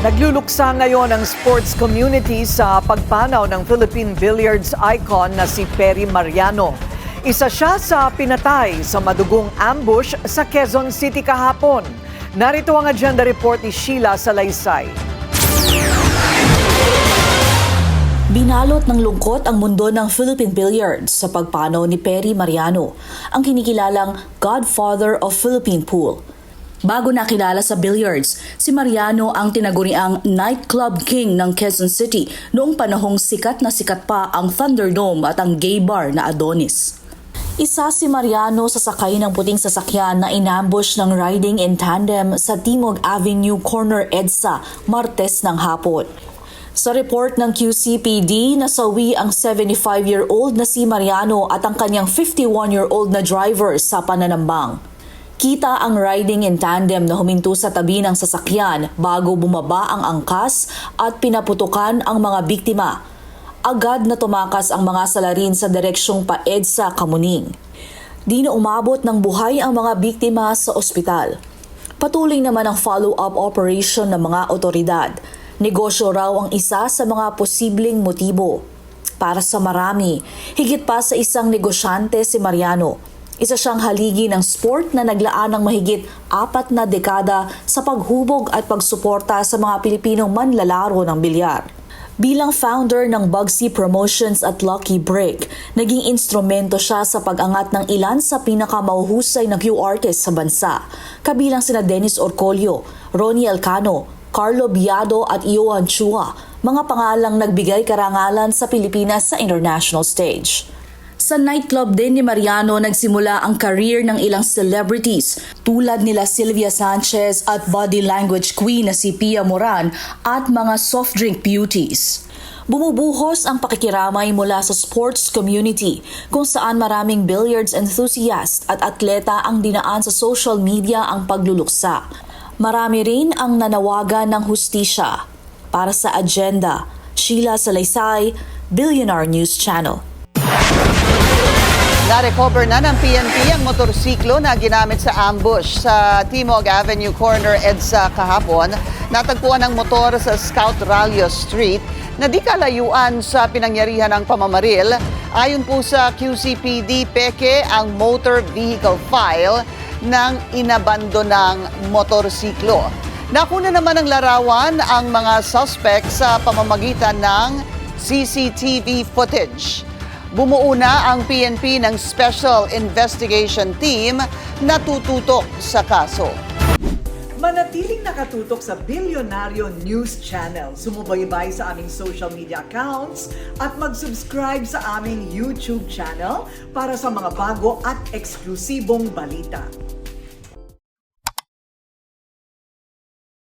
Nagluluksa ngayon ang sports community sa pagpanaw ng Philippine billiards icon na si Perry Mariano. Isa siya sa pinatay sa madugong ambush sa Quezon City kahapon. Narito ang agenda report ni Sheila Salaysay. Binalot ng lungkot ang mundo ng Philippine billiards sa pagpanaw ni Perry Mariano, ang kinikilalang Godfather of Philippine Pool. Bago nakilala sa billiards, si Mariano ang tinaguriang nightclub king ng Quezon City noong panahong sikat na sikat pa ang Thunderdome at ang gay bar na Adonis. Isa si Mariano sa sakay ng puting sasakyan na inambush ng riding in tandem sa Timog Avenue Corner EDSA, Martes ng hapon. Sa report ng QCPD, nasawi ang 75-year-old na si Mariano at ang kanyang 51-year-old na driver sa pananambang. Kita ang riding in tandem na huminto sa tabi ng sasakyan bago bumaba ang angkas at pinaputukan ang mga biktima. Agad na tumakas ang mga salarin sa direksyong pa-EDSA Kamuning. Di na umabot ng buhay ang mga biktima sa ospital. Patuloy naman ang follow-up operation ng mga otoridad. Negosyo raw ang isa sa mga posibleng motibo. Para sa marami, higit pa sa isang negosyante si Mariano. Isa siyang haligi ng sport na naglaan ng mahigit 4 na dekada sa paghubog at pagsuporta sa mga Pilipinong manlalaro ng bilyar. Bilang founder ng Bugsy Promotions at Lucky Break, naging instrumento siya sa pag-angat ng ilan sa pinakamauhusay na cue artists sa bansa, kabilang sina Dennis Orcolio, Ronnie Elcano, Carlo Biado at Johan Chua, mga pangalang nagbigay karangalan sa Pilipinas sa international stage. Sa nightclub din ni Mariano nagsimula ang career ng ilang celebrities tulad nila Sylvia Sanchez at body language queen na si Pia Moran at mga soft drink beauties. Bumubuhos ang pakikiramay mula sa sports community kung saan maraming billiards enthusiast at atleta ang dinaan sa social media ang pagluluksa. Marami rin ang nanawagan ng hustisya. Para sa agenda, Sheila Salaysay, Billionaire News Channel. Na-recover na ng PNP ang motorsiklo na ginamit sa ambush sa Timog Avenue Corner EDSA kahapon. Natagpuan ang motor sa Scout Ralio Street na di kalayuan sa pinangyarihan ng pamamaril. Ayon po sa QCPD, peke ang motor vehicle file ng inabandonang motorsiklo. Nakuna naman ng larawan ang mga suspect sa pamamagitan ng CCTV footage. Bumuo na ang PNP ng Special Investigation Team na tututok sa kaso. Manatiling nakatutok sa Billionaire News Channel. Sumubaybay sa aming social media accounts at mag-subscribe sa aming YouTube channel para sa mga bago at eksklusibong balita.